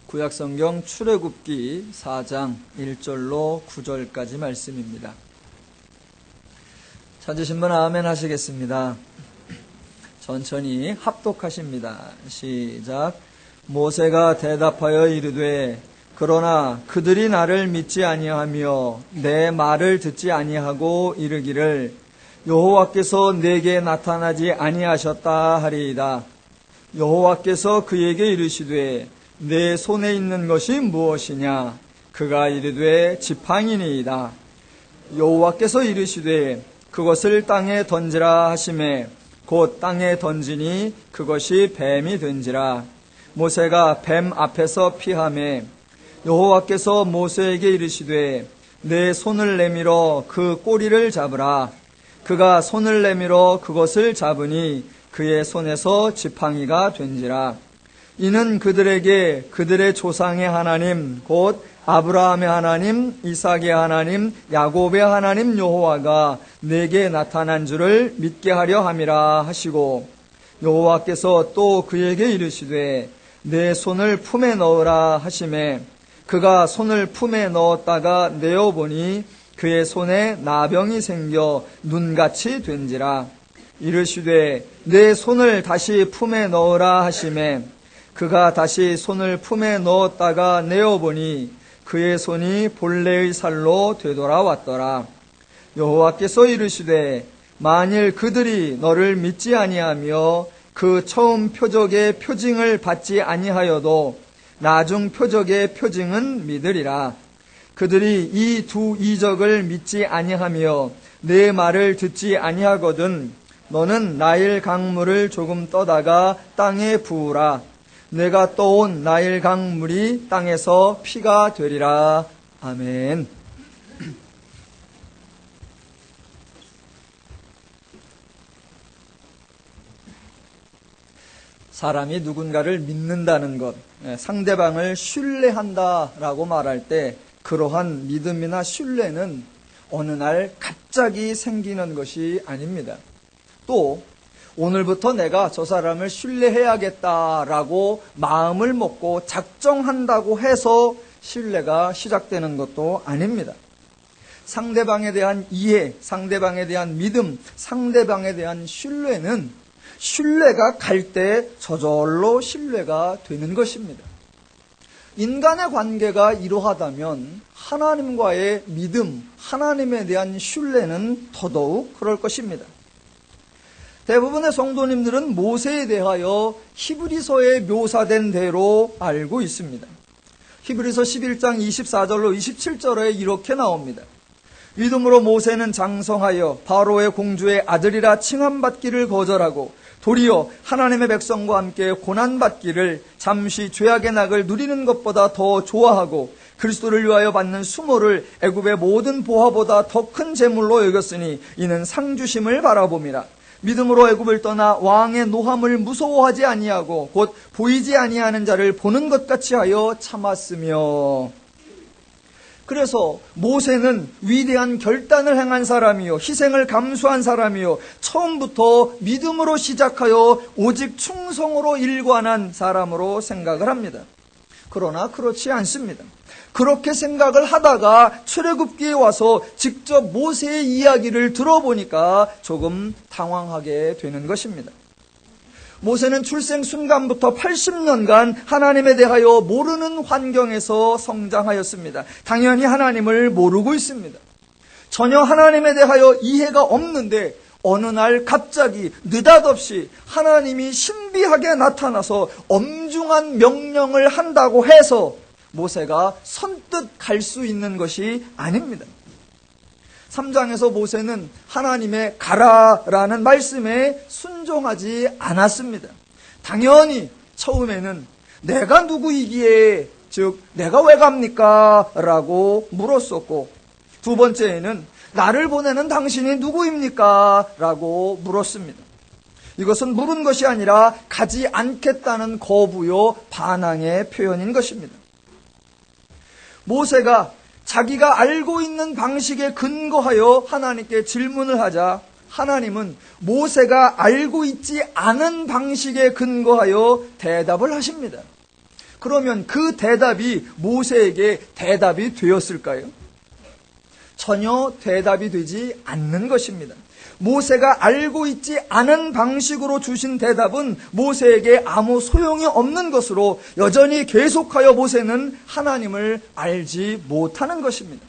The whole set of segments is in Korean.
구약성경 출애굽기 4장 1절로 9절까지 말씀입니다. 찾으신 분 아멘 하시겠습니다. 천천히 합독하십니다. 시작. 모세가 대답하여 이르되 그러나 그들이 나를 믿지 아니하며 내 말을 듣지 아니하고 이르기를 여호와께서 내게 나타나지 아니하셨다 하리이다. 여호와께서 그에게 이르시되 내 손에 있는 것이 무엇이냐? 그가 이르되 지팡이니이다. 여호와께서 이르시되 그것을 땅에 던지라 하시매 곧 땅에 던지니 그것이 뱀이 된지라. 모세가 뱀 앞에서 피하매 여호와께서 모세에게 이르시되 내 손을 내밀어 그 꼬리를 잡으라. 그가 손을 내밀어 그것을 잡으니 그의 손에서 지팡이가 된지라. 이는 그들에게 그들의 조상의 하나님 곧 아브라함의 하나님, 이삭의 하나님, 야곱의 하나님 여호와가 내게 나타난 줄을 믿게 하려 함이라 하시고, 여호와께서 또 그에게 이르시되 내 손을 품에 넣으라 하시매 그가 손을 품에 넣었다가 내어보니 그의 손에 나병이 생겨 눈같이 된지라. 이르시되 내 손을 다시 품에 넣으라 하시매 그가 다시 손을 품에 넣었다가 내어보니 그의 손이 본래의 살로 되돌아왔더라. 여호와께서 이르시되 만일 그들이 너를 믿지 아니하며 그 처음 표적의 표징을 받지 아니하여도 나중 표적의 표징은 믿으리라. 그들이 이 두 이적을 믿지 아니하며 내 말을 듣지 아니하거든 너는 나일 강물을 조금 떠다가 땅에 부으라. 내가 떠온 나일 강물이 땅에서 피가 되리라. 아멘. 사람이 누군가를 믿는다는 것, 상대방을 신뢰한다라고 말할 때 그러한 믿음이나 신뢰는 어느 날 갑자기 생기는 것이 아닙니다. 또 오늘부터 내가 저 사람을 신뢰해야겠다라고 마음을 먹고 작정한다고 해서 신뢰가 시작되는 것도 아닙니다. 상대방에 대한 이해, 상대방에 대한 믿음, 상대방에 대한 신뢰는 신뢰가 갈 때 저절로 신뢰가 되는 것입니다. 인간의 관계가 이러하다면 하나님과의 믿음, 하나님에 대한 신뢰는 더더욱 그럴 것입니다. 대부분의 성도님들은 모세에 대하여 히브리서에 묘사된 대로 알고 있습니다. 히브리서 11장 24절로 27절에 이렇게 나옵니다. 믿음으로 모세는 장성하여 바로의 공주의 아들이라 칭함받기를 거절하고 도리어 하나님의 백성과 함께 고난받기를 잠시 죄악의 낙을 누리는 것보다 더 좋아하고 그리스도를 위하여 받는 수모를 애굽의 모든 보화보다 더 큰 재물로 여겼으니 이는 상주심을 바라봄이라. 믿음으로 애굽을 떠나 왕의 노함을 무서워하지 아니하고 곧 보이지 아니하는 자를 보는 것 같이 하여 참았으며. 그래서 모세는 위대한 결단을 행한 사람이요 희생을 감수한 사람이요 처음부터 믿음으로 시작하여 오직 충성으로 일관한 사람으로 생각을 합니다. 그러나 그렇지 않습니다. 그렇게 생각을 하다가 출애굽기에 와서 직접 모세의 이야기를 들어보니까 조금 당황하게 되는 것입니다. 모세는 출생 순간부터 80년간 하나님에 대하여 모르는 환경에서 성장하였습니다. 당연히 하나님을 모르고 있습니다. 전혀 하나님에 대하여 이해가 없는데 어느 날 갑자기 느닷없이 하나님이 신비하게 나타나서 엄중한 명령을 한다고 해서 모세가 선뜻 갈 수 있는 것이 아닙니다. 3장에서 모세는 하나님의 가라라는 말씀에 순종하지 않았습니다. 당연히 처음에는 내가 누구이기에 즉 내가 왜 갑니까? 라고 물었었고 두 번째에는 나를 보내는 당신이 누구입니까? 라고 물었습니다. 이것은 물은 것이 아니라 가지 않겠다는 거부요 반항의 표현인 것입니다. 모세가 자기가 알고 있는 방식에 근거하여 하나님께 질문을 하자 하나님은 모세가 알고 있지 않은 방식에 근거하여 대답을 하십니다. 그러면 그 대답이 모세에게 대답이 되었을까요? 전혀 대답이 되지 않는 것입니다. 모세가 알고 있지 않은 방식으로 주신 대답은 모세에게 아무 소용이 없는 것으로 여전히 계속하여 모세는 하나님을 알지 못하는 것입니다.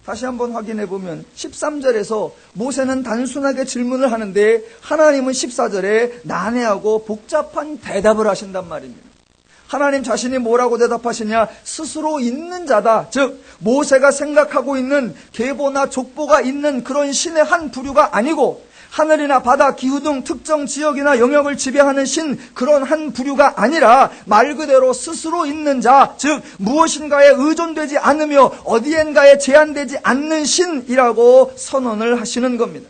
다시 한번 확인해 보면 13절에서 모세는 단순하게 질문을 하는데 하나님은 14절에 난해하고 복잡한 대답을 하신단 말입니다. 하나님 자신이 뭐라고 대답하시냐? 스스로 있는 자다. 즉 모세가 생각하고 있는 계보나 족보가 있는 그런 신의 한 부류가 아니고 하늘이나 바다, 기후 등 특정 지역이나 영역을 지배하는 신, 그런 한 부류가 아니라 말 그대로 스스로 있는 자, 즉 무엇인가에 의존되지 않으며 어디엔가에 제한되지 않는 신이라고 선언을 하시는 겁니다.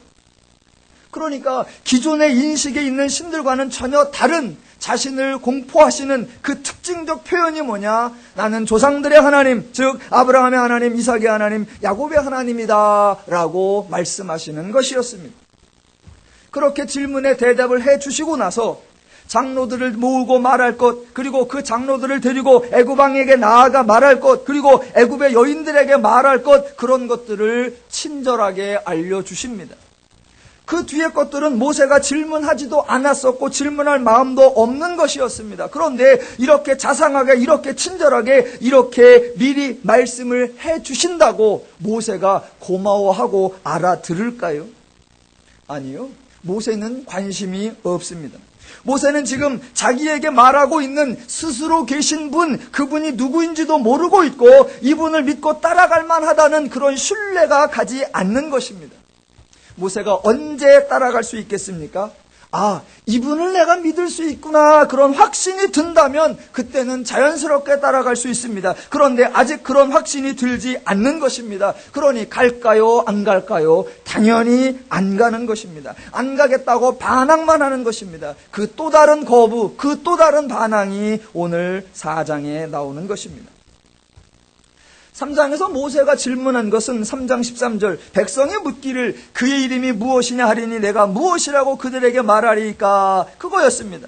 그러니까 기존의 인식에 있는 신들과는 전혀 다른 자신을 공포하시는 그 특징적 표현이 뭐냐? 나는 조상들의 하나님, 즉 아브라함의 하나님, 이삭의 하나님, 야곱의 하나님이다 라고 말씀하시는 것이었습니다. 그렇게 질문에 대답을 해주시고 나서 장로들을 모으고 말할 것, 그리고 그 장로들을 데리고 애굽 왕에게 나아가 말할 것, 그리고 애굽의 여인들에게 말할 것, 그런 것들을 친절하게 알려주십니다. 그 뒤의 것들은 모세가 질문하지도 않았었고 질문할 마음도 없는 것이었습니다. 그런데 이렇게 자상하게, 이렇게 친절하게, 이렇게 미리 말씀을 해주신다고 모세가 고마워하고 알아들을까요? 아니요. 모세는 관심이 없습니다. 모세는 지금 자기에게 말하고 있는 스스로 계신 분, 그분이 누구인지도 모르고 있고 이분을 믿고 따라갈 만하다는 그런 신뢰가 가지 않는 것입니다. 모세가 언제 따라갈 수 있겠습니까? 아, 이분을 내가 믿을 수 있구나, 그런 확신이 든다면 그때는 자연스럽게 따라갈 수 있습니다. 그런데 아직 그런 확신이 들지 않는 것입니다. 그러니 갈까요? 안 갈까요? 당연히 안 가는 것입니다. 안 가겠다고 반항만 하는 것입니다. 그 또 다른 거부, 그 또 다른 반항이 오늘 4장에 나오는 것입니다. 3장에서 모세가 질문한 것은 3장 13절, 백성이 묻기를 그의 이름이 무엇이냐 하리니 내가 무엇이라고 그들에게 말하리까, 그거였습니다.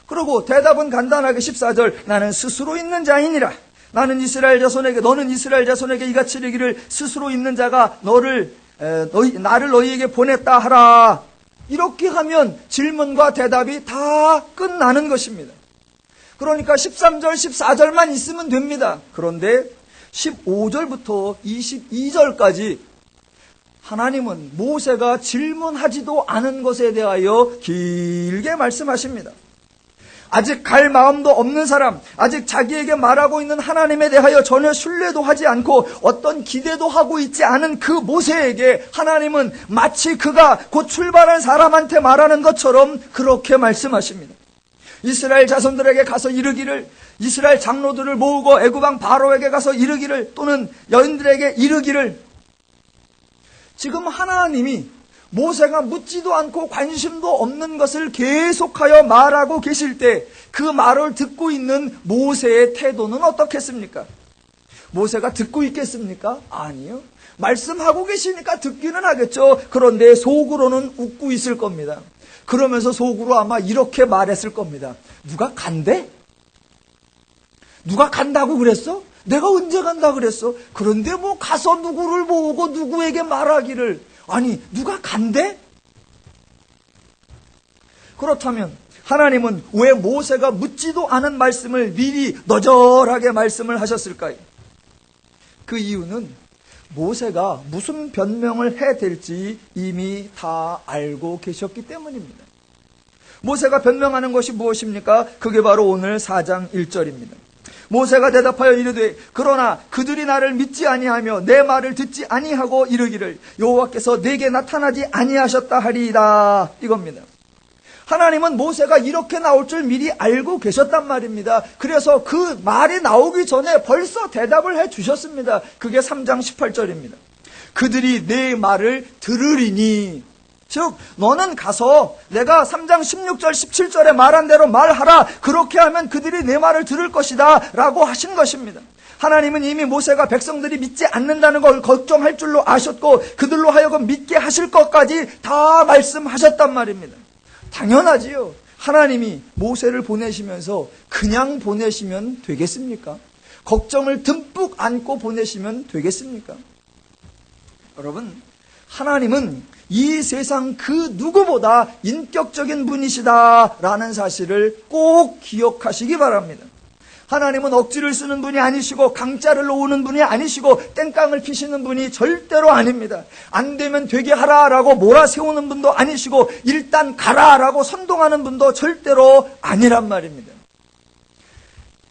그리고 대답은 간단하게 14절, 나는 스스로 있는 자이니라. 나는 이스라엘 자손에게, 너는 이스라엘 자손에게 이같이 이르기를 스스로 있는 자가 나를 너희에게 보냈다 하라. 이렇게 하면 질문과 대답이 다 끝나는 것입니다. 그러니까 13절, 14절만 있으면 됩니다. 그런데 15절부터 22절까지 하나님은 모세가 질문하지도 않은 것에 대하여 길게 말씀하십니다. 아직 갈 마음도 없는 사람, 아직 자기에게 말하고 있는 하나님에 대하여 전혀 신뢰도 하지 않고 어떤 기대도 하고 있지 않은 그 모세에게 하나님은 마치 그가 곧 출발한 사람한테 말하는 것처럼 그렇게 말씀하십니다. 이스라엘 자손들에게 가서 이르기를, 이스라엘 장로들을 모으고 애굽 왕 바로에게 가서 이르기를, 또는 여인들에게 이르기를, 지금 하나님이 모세가 묻지도 않고 관심도 없는 것을 계속하여 말하고 계실 때 그 말을 듣고 있는 모세의 태도는 어떻겠습니까? 모세가 듣고 있겠습니까? 아니요. 말씀하고 계시니까 듣기는 하겠죠. 그런데 속으로는 웃고 있을 겁니다. 그러면서 속으로 아마 이렇게 말했을 겁니다. 누가 간대? 누가 간다고 그랬어? 내가 언제 간다 그랬어? 그런데 뭐 가서 누구를 모으고 누구에게 말하기를, 아니 누가 간대? 그렇다면 하나님은 왜 모세가 묻지도 않은 말씀을 미리 너절하게 말씀을 하셨을까요? 그 이유는 모세가 무슨 변명을 해야 될지 이미 다 알고 계셨기 때문입니다. 모세가 변명하는 것이 무엇입니까? 그게 바로 오늘 4장 1절입니다. 모세가 대답하여 이르되 그러나 그들이 나를 믿지 아니하며 내 말을 듣지 아니하고 이르기를 여호와께서 내게 나타나지 아니하셨다 하리이다, 이겁니다. 하나님은 모세가 이렇게 나올 줄 미리 알고 계셨단 말입니다. 그래서 그 말이 나오기 전에 벌써 대답을 해 주셨습니다. 그게 3장 18절입니다. 그들이 내 말을 들으리니, 즉 너는 가서 내가 3장 16절 17절에 말한 대로 말하라. 그렇게 하면 그들이 내 말을 들을 것이다 라고 하신 것입니다. 하나님은 이미 모세가 백성들이 믿지 않는다는 걸 걱정할 줄로 아셨고 그들로 하여금 믿게 하실 것까지 다 말씀하셨단 말입니다. 당연하지요. 하나님이 모세를 보내시면서 그냥 보내시면 되겠습니까? 걱정을 듬뿍 안고 보내시면 되겠습니까? 여러분, 하나님은 이 세상 그 누구보다 인격적인 분이시다라는 사실을 꼭 기억하시기 바랍니다. 하나님은 억지를 쓰는 분이 아니시고 강짜를 놓는 분이 아니시고 땡깡을 피시는 분이 절대로 아닙니다. 안 되면 되게 하라라고 몰아세우는 분도 아니시고 일단 가라라고 선동하는 분도 절대로 아니란 말입니다.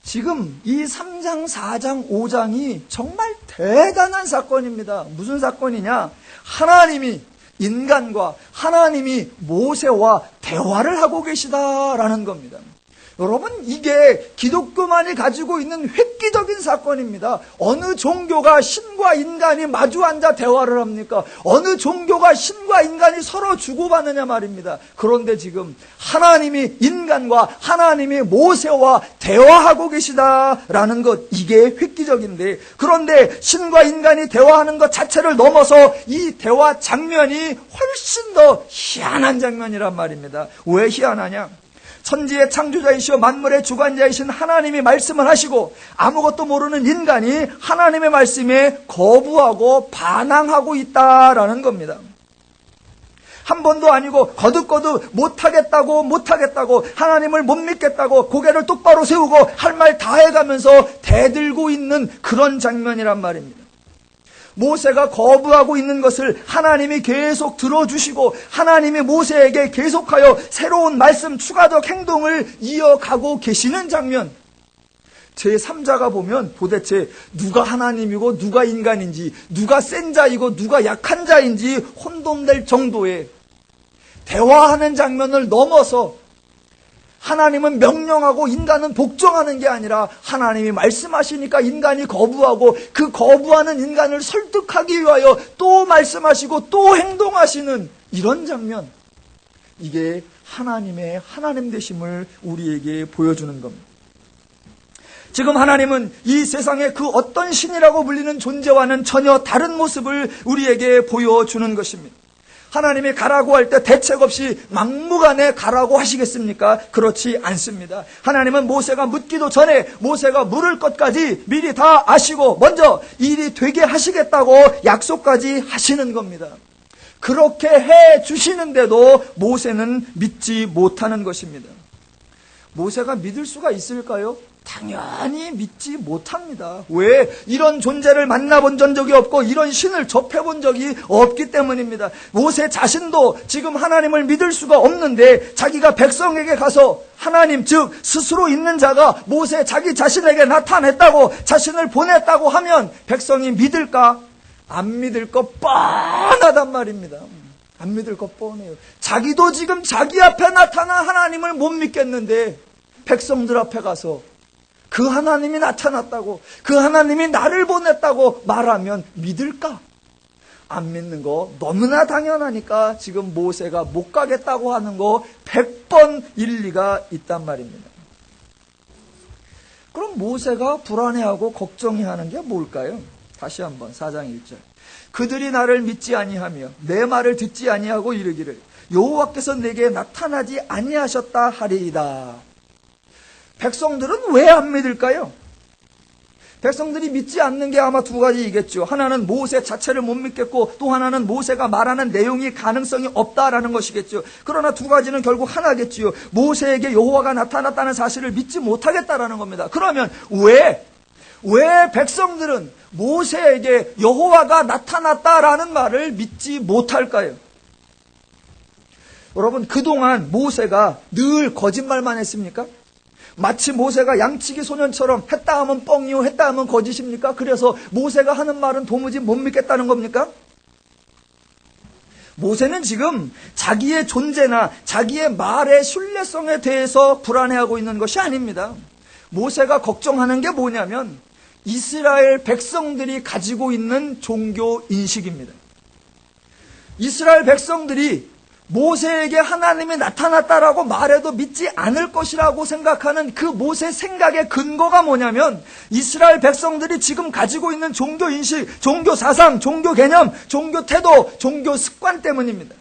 지금 이 3장, 4장, 5장이 정말 대단한 사건입니다. 무슨 사건이냐? 하나님이 인간과 하나님이 모세와 대화를 하고 계시다라는 겁니다. 여러분, 이게 기독교만이 가지고 있는 획기적인 사건입니다. 어느 종교가 신과 인간이 마주 앉아 대화를 합니까? 어느 종교가 신과 인간이 서로 주고받느냐 말입니다. 그런데 지금 하나님이 인간과 하나님이 모세와 대화하고 계시다라는 것, 이게 획기적인데, 그런데 신과 인간이 대화하는 것 자체를 넘어서 이 대화 장면이 훨씬 더 희한한 장면이란 말입니다. 왜 희한하냐? 천지의 창조자이시오 만물의 주관자이신 하나님이 말씀을 하시고 아무것도 모르는 인간이 하나님의 말씀에 거부하고 반항하고 있다라는 겁니다. 한 번도 아니고 거듭거듭 못하겠다고 하나님을 못 믿겠다고 고개를 똑바로 세우고 할 말 다 해가면서 대들고 있는 그런 장면이란 말입니다. 모세가 거부하고 있는 것을 하나님이 계속 들어주시고 하나님이 모세에게 계속하여 새로운 말씀, 추가적 행동을 이어가고 계시는 장면. 제3자가 보면 도대체 누가 하나님이고 누가 인간인지, 누가 센 자이고 누가 약한 자인지 혼돈될 정도의 대화하는 장면을 넘어서 하나님은 명령하고 인간은 복종하는 게 아니라 하나님이 말씀하시니까 인간이 거부하고 그 거부하는 인간을 설득하기 위하여 또 말씀하시고 또 행동하시는 이런 장면. 이게 하나님의 하나님 되심을 우리에게 보여주는 겁니다. 지금 하나님은 이 세상의 그 어떤 신이라고 불리는 존재와는 전혀 다른 모습을 우리에게 보여주는 것입니다. 하나님이 가라고 할 때 대책 없이 막무가내 가라고 하시겠습니까? 그렇지 않습니다. 하나님은 모세가 묻기도 전에 모세가 물을 것까지 미리 다 아시고 먼저 일이 되게 하시겠다고 약속까지 하시는 겁니다. 그렇게 해 주시는데도 모세는 믿지 못하는 것입니다. 모세가 믿을 수가 있을까요? 당연히 믿지 못합니다. 왜? 이런 존재를 만나본 적이 없고 이런 신을 접해본 적이 없기 때문입니다. 모세 자신도 지금 하나님을 믿을 수가 없는데 자기가 백성에게 가서 하나님 즉 스스로 있는 자가 모세 자기 자신에게 나타냈다고 자신을 보냈다고 하면 백성이 믿을까? 안 믿을 거 뻔하단 말입니다. 안 믿을 거 뻔해요. 자기도 지금 자기 앞에 나타난 하나님을 못 믿겠는데 백성들 앞에 가서 그 하나님이 나타났다고, 그 하나님이 나를 보냈다고 말하면 믿을까? 안 믿는 거 너무나 당연하니까 지금 모세가 못 가겠다고 하는 거 100번 일리가 있단 말입니다. 그럼 모세가 불안해하고 걱정해하는 게 뭘까요? 다시 한번 4장 1절. 그들이 나를 믿지 아니하며 내 말을 듣지 아니하고 이르기를 여호와께서 내게 나타나지 아니하셨다 하리이다. 백성들은 왜 안 믿을까요? 백성들이 믿지 않는 게 아마 두 가지이겠죠. 하나는 모세 자체를 못 믿겠고 또 하나는 모세가 말하는 내용이 가능성이 없다라는 것이겠죠. 그러나 두 가지는 결국 하나겠지요. 모세에게 여호와가 나타났다는 사실을 믿지 못하겠다라는 겁니다. 그러면 왜 백성들은 모세에게 여호와가 나타났다라는 말을 믿지 못할까요? 여러분, 그동안 모세가 늘 거짓말만 했습니까? 마치 모세가 양치기 소년처럼 했다 하면 뻥이요 했다 하면 거짓입니까? 그래서 모세가 하는 말은 도무지 못 믿겠다는 겁니까? 모세는 지금 자기의 존재나 자기의 말의 신뢰성에 대해서 불안해하고 있는 것이 아닙니다. 모세가 걱정하는 게 뭐냐면 이스라엘 백성들이 가지고 있는 종교 인식입니다. 이스라엘 백성들이 모세에게 하나님이 나타났다라고 말해도 믿지 않을 것이라고 생각하는 그 모세 생각의 근거가 뭐냐면 이스라엘 백성들이 지금 가지고 있는 종교 인식, 종교 사상, 종교 개념, 종교 태도, 종교 습관 때문입니다.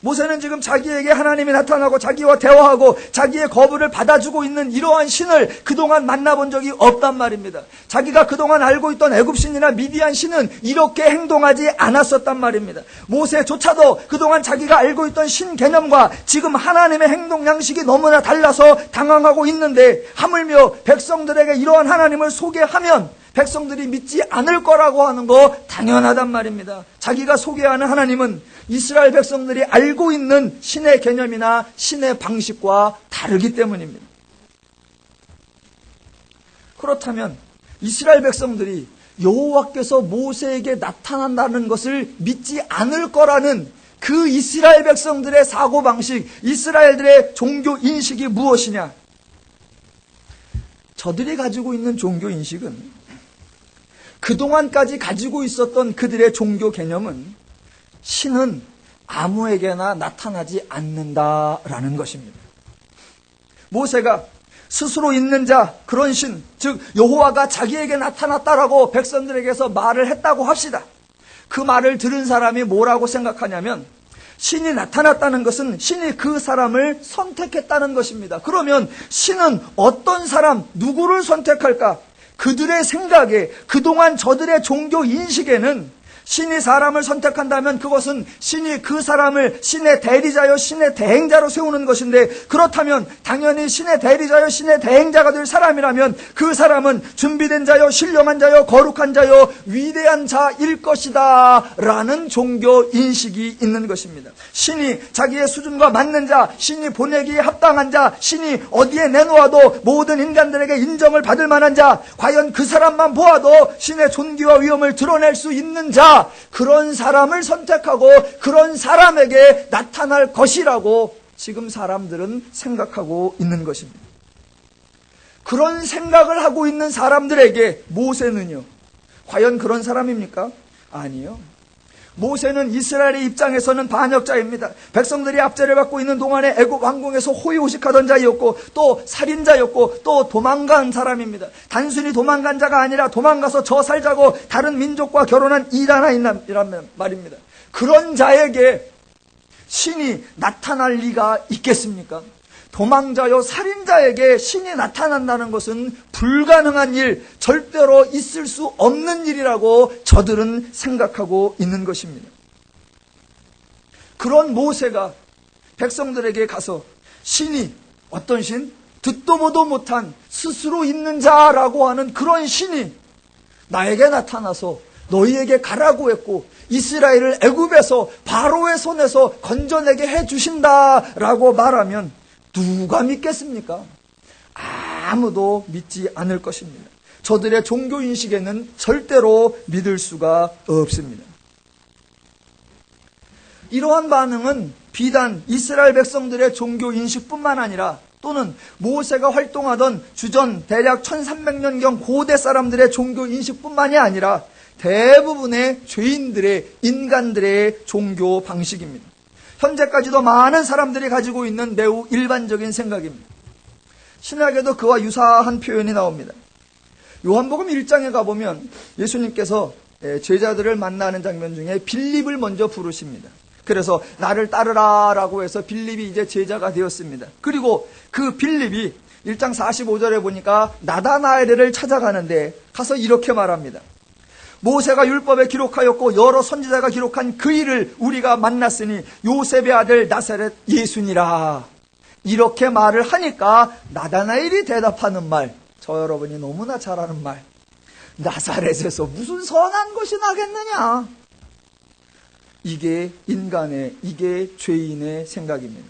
모세는 지금 자기에게 하나님이 나타나고 자기와 대화하고 자기의 거부를 받아주고 있는 이러한 신을 그동안 만나본 적이 없단 말입니다. 자기가 그동안 알고 있던 애굽신이나 미디안 신은 이렇게 행동하지 않았었단 말입니다. 모세조차도 그동안 자기가 알고 있던 신 개념과 지금 하나님의 행동 양식이 너무나 달라서 당황하고 있는데, 하물며 백성들에게 이러한 하나님을 소개하면 백성들이 믿지 않을 거라고 하는 거 당연하단 말입니다. 자기가 소개하는 하나님은 이스라엘 백성들이 알고 있는 신의 개념이나 신의 방식과 다르기 때문입니다. 그렇다면 이스라엘 백성들이 여호와께서 모세에게 나타난다는 것을 믿지 않을 거라는 그 이스라엘 백성들의 사고방식, 이스라엘들의 종교 인식이 무엇이냐? 저들이 가지고 있는 종교 인식은, 그동안까지 가지고 있었던 그들의 종교 개념은 신은 아무에게나 나타나지 않는다라는 것입니다. 모세가 스스로 있는 자, 그런 신, 즉 여호와가 자기에게 나타났다라고 백성들에게서 말을 했다고 합시다. 그 말을 들은 사람이 뭐라고 생각하냐면, 신이 나타났다는 것은 신이 그 사람을 선택했다는 것입니다. 그러면 신은 어떤 사람, 누구를 선택할까? 그들의 생각에, 그동안 저들의 종교 인식에는 신이 사람을 선택한다면 그것은 신이 그 사람을 신의 대리자여 신의 대행자로 세우는 것인데, 그렇다면 당연히 신의 대리자여 신의 대행자가 될 사람이라면 그 사람은 준비된 자여 신령한 자여 거룩한 자여 위대한 자일 것이다 라는 종교 인식이 있는 것입니다. 신이 자기의 수준과 맞는 자, 신이 보내기에 합당한 자, 신이 어디에 내놓아도 모든 인간들에게 인정을 받을 만한 자, 과연 그 사람만 보아도 신의 존귀와 위엄을 드러낼 수 있는 자, 그런 사람을 선택하고 그런 사람에게 나타날 것이라고 지금 사람들은 생각하고 있는 것입니다. 그런 생각을 하고 있는 사람들에게 모세는요, 과연 그런 사람입니까? 아니요. 모세는 이스라엘의 입장에서는 반역자입니다. 백성들이 압제를 받고 있는 동안에 애굽 왕궁에서 호의호식하던 자였고, 또 살인자였고, 또 도망간 사람입니다. 단순히 도망간 자가 아니라 도망가서 저 살자고 다른 민족과 결혼한 이란이란 말입니다. 그런 자에게 신이 나타날 리가 있겠습니까? 도망자요 살인자에게 신이 나타난다는 것은 불가능한 일, 절대로 있을 수 없는 일이라고 저들은 생각하고 있는 것입니다. 그런 모세가 백성들에게 가서 신이, 어떤 신? 듣도 보도 못한 스스로 있는 자라고 하는 그런 신이 나에게 나타나서 너희에게 가라고 했고 이스라엘을 애굽에서 바로의 손에서 건져내게 해주신다라고 말하면 누가 믿겠습니까? 아무도 믿지 않을 것입니다. 저들의 종교인식에는 절대로 믿을 수가 없습니다. 이러한 반응은 비단 이스라엘 백성들의 종교인식뿐만 아니라, 또는 모세가 활동하던 주전 대략 1300년경 고대 사람들의 종교인식뿐만이 아니라 대부분의 죄인들의, 인간들의 종교 방식입니다. 현재까지도 많은 사람들이 가지고 있는 매우 일반적인 생각입니다. 신약에도 그와 유사한 표현이 나옵니다. 요한복음 1장에 가보면 예수님께서 제자들을 만나는 장면 중에 빌립을 먼저 부르십니다. 그래서 나를 따르라 라고 해서 빌립이 이제 제자가 되었습니다. 그리고 그 빌립이 1장 45절에 보니까 나다나엘을 찾아가는데 가서 이렇게 말합니다. 모세가 율법에 기록하였고 여러 선지자가 기록한 그 일을 우리가 만났으니 요셉의 아들 나사렛 예수니라. 이렇게 말을 하니까 나다나엘이 대답하는 말, 저 여러분이 너무나 잘 아는 말, 나사렛에서 무슨 선한 것이 나겠느냐. 이게 인간의, 이게 죄인의 생각입니다.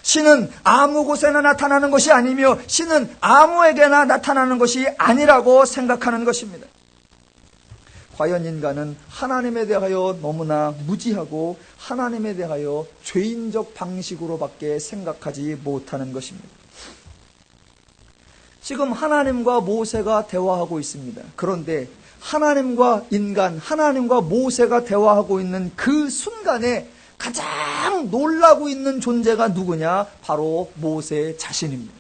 신은 아무 곳에나 나타나는 것이 아니며 신은 아무에게나 나타나는 것이 아니라고 생각하는 것입니다. 과연 인간은 하나님에 대하여 너무나 무지하고 하나님에 대하여 죄인적 방식으로밖에 생각하지 못하는 것입니다. 지금 하나님과 모세가 대화하고 있습니다. 그런데 하나님과 인간, 하나님과 모세가 대화하고 있는 그 순간에 가장 놀라고 있는 존재가 누구냐? 바로 모세 자신입니다.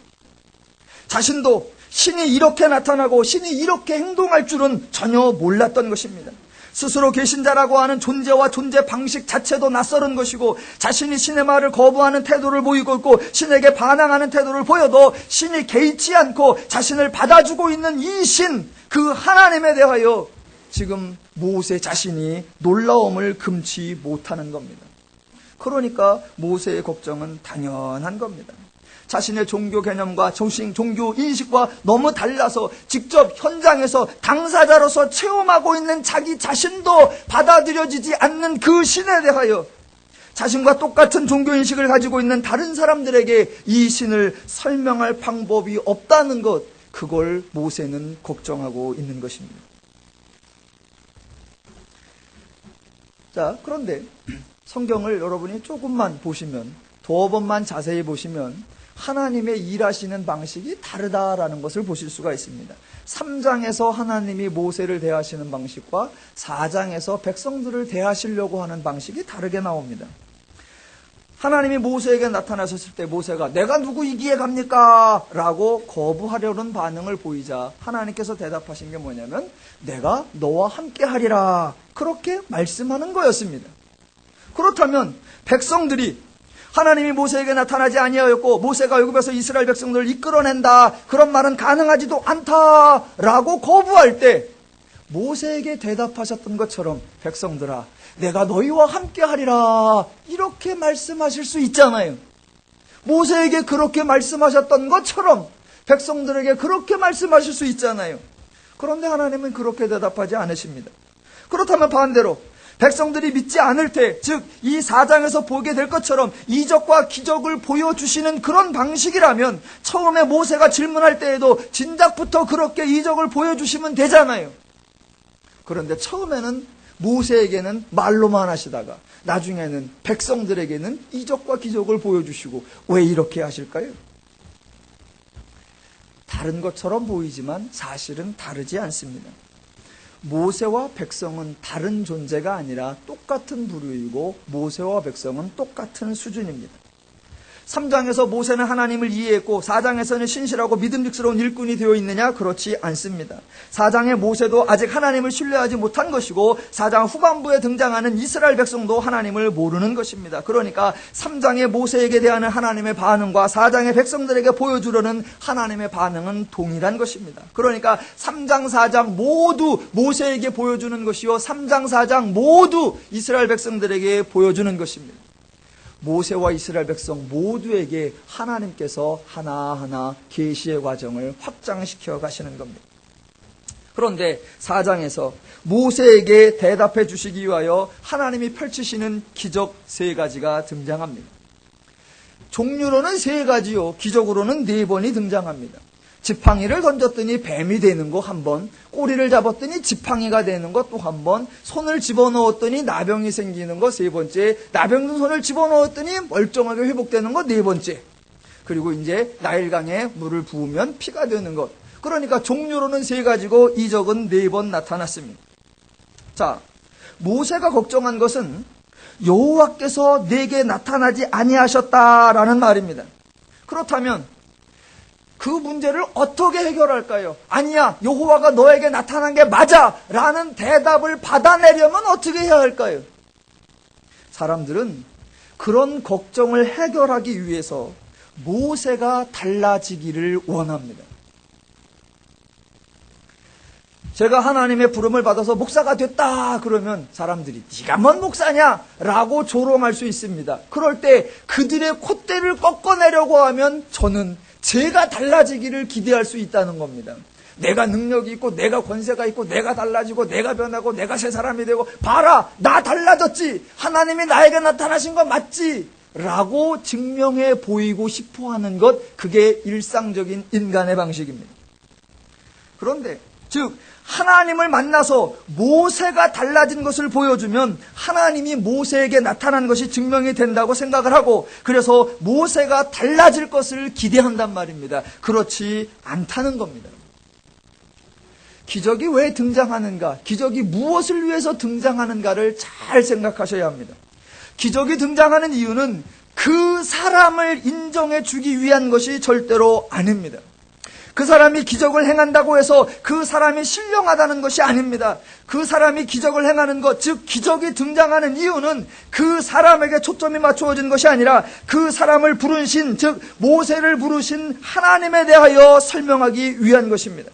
자신도 신이 이렇게 나타나고 신이 이렇게 행동할 줄은 전혀 몰랐던 것입니다. 스스로 계신 자라고 하는 존재와 존재 방식 자체도 낯설은 것이고 자신이 신의 말을 거부하는 태도를 보이고 있고 신에게 반항하는 태도를 보여도 신이 개의치 않고 자신을 받아주고 있는 이 신, 그 하나님에 대하여 지금 모세 자신이 놀라움을 금치 못하는 겁니다. 그러니까 모세의 걱정은 당연한 겁니다. 자신의 종교 개념과 종교 인식과 너무 달라서 직접 현장에서 당사자로서 체험하고 있는 자기 자신도 받아들여지지 않는 그 신에 대하여 자신과 똑같은 종교 인식을 가지고 있는 다른 사람들에게 이 신을 설명할 방법이 없다는 것, 그걸 모세는 걱정하고 있는 것입니다. 자, 그런데 성경을 여러분이 조금만 보시면, 두어 번만 자세히 보시면 하나님의 일하시는 방식이 다르다라는 것을 보실 수가 있습니다. 3장에서 하나님이 모세를 대하시는 방식과 4장에서 백성들을 대하시려고 하는 방식이 다르게 나옵니다. 하나님이 모세에게 나타나셨을 때 모세가 내가 누구이기에 갑니까? 라고 거부하려는 반응을 보이자 하나님께서 대답하신 게 뭐냐면 내가 너와 함께 하리라, 그렇게 말씀하는 거였습니다. 그렇다면 백성들이 하나님이 모세에게 나타나지 아니하였고 모세가 애굽에서 이스라엘 백성들을 이끌어낸다, 그런 말은 가능하지도 않다라고 거부할 때 모세에게 대답하셨던 것처럼 백성들아 내가 너희와 함께 하리라, 이렇게 말씀하실 수 있잖아요. 모세에게 그렇게 말씀하셨던 것처럼 백성들에게 그렇게 말씀하실 수 있잖아요. 그런데 하나님은 그렇게 대답하지 않으십니다. 그렇다면 반대로 백성들이 믿지 않을 때, 즉 이 4장에서 보게 될 것처럼 이적과 기적을 보여주시는 그런 방식이라면 처음에 모세가 질문할 때에도 진작부터 그렇게 이적을 보여주시면 되잖아요. 그런데 처음에는 모세에게는 말로만 하시다가 나중에는 백성들에게는 이적과 기적을 보여주시고, 왜 이렇게 하실까요? 다른 것처럼 보이지만 사실은 다르지 않습니다. 모세와 백성은 다른 존재가 아니라 똑같은 부류이고 모세와 백성은 똑같은 수준입니다. 3장에서 모세는 하나님을 이해했고 4장에서는 신실하고 믿음직스러운 일꾼이 되어 있느냐? 그렇지 않습니다. 4장의 모세도 아직 하나님을 신뢰하지 못한 것이고 4장 후반부에 등장하는 이스라엘 백성도 하나님을 모르는 것입니다. 그러니까 3장의 모세에게 대한 하나님의 반응과 4장의 백성들에게 보여주려는 하나님의 반응은 동일한 것입니다. 그러니까 3장 4장 모두 모세에게 보여주는 것이요 3장 4장 모두 이스라엘 백성들에게 보여주는 것입니다. 모세와 이스라엘 백성 모두에게 하나님께서 하나하나 계시의 과정을 확장시켜 가시는 겁니다. 그런데 4장에서 모세에게 대답해 주시기 위하여 하나님이 펼치시는 기적 3가지가 등장합니다. 종류로는 3가지요, 기적으로는 4번이 등장합니다. 지팡이를 던졌더니 뱀이 되는 거 1번, 꼬리를 잡았더니 지팡이가 되는 거 또 1번, 손을 집어넣었더니 나병이 생기는 거 3번째, 나병든 손을 집어넣었더니 멀쩡하게 회복되는 거 4번째, 그리고 이제 나일강에 물을 부으면 피가 되는 것. 그러니까 종류로는 3가지고 이적은 4번 나타났습니다. 자, 모세가 걱정한 것은 여호와께서 내게 나타나지 아니하셨다라는 말입니다. 그렇다면 그 문제를 어떻게 해결할까요? 아니야, 여호와가 너에게 나타난 게 맞아 라는 대답을 받아내려면 어떻게 해야 할까요? 사람들은 그런 걱정을 해결하기 위해서 모세가 달라지기를 원합니다. 제가 하나님의 부름을 받아서 목사가 됐다 그러면 사람들이 네가 뭔 목사냐? 라고 조롱할 수 있습니다. 그럴 때 그들의 콧대를 꺾어내려고 하면 저는 제가 달라지기를 기대할 수 있다는 겁니다. 내가 능력이 있고 내가 권세가 있고 내가 달라지고 내가 변하고 내가 새 사람이 되고 봐라 나 달라졌지, 하나님이 나에게 나타나신 거 맞지? 라고 증명해 보이고 싶어하는 것, 그게 일상적인 인간의 방식입니다. 그런데 즉 하나님을 만나서 모세가 달라진 것을 보여주면 하나님이 모세에게 나타난 것이 증명이 된다고 생각을 하고, 그래서 모세가 달라질 것을 기대한단 말입니다. 그렇지 않다는 겁니다. 기적이 왜 등장하는가, 기적이 무엇을 위해서 등장하는가를 잘 생각하셔야 합니다. 기적이 등장하는 이유는 그 사람을 인정해 주기 위한 것이 절대로 아닙니다. 그 사람이 기적을 행한다고 해서 그 사람이 신령하다는 것이 아닙니다. 그 사람이 기적을 행하는 것, 즉 기적이 등장하는 이유는 그 사람에게 초점이 맞추어진 것이 아니라 그 사람을 부르신, 즉 모세를 부르신 하나님에 대하여 설명하기 위한 것입니다.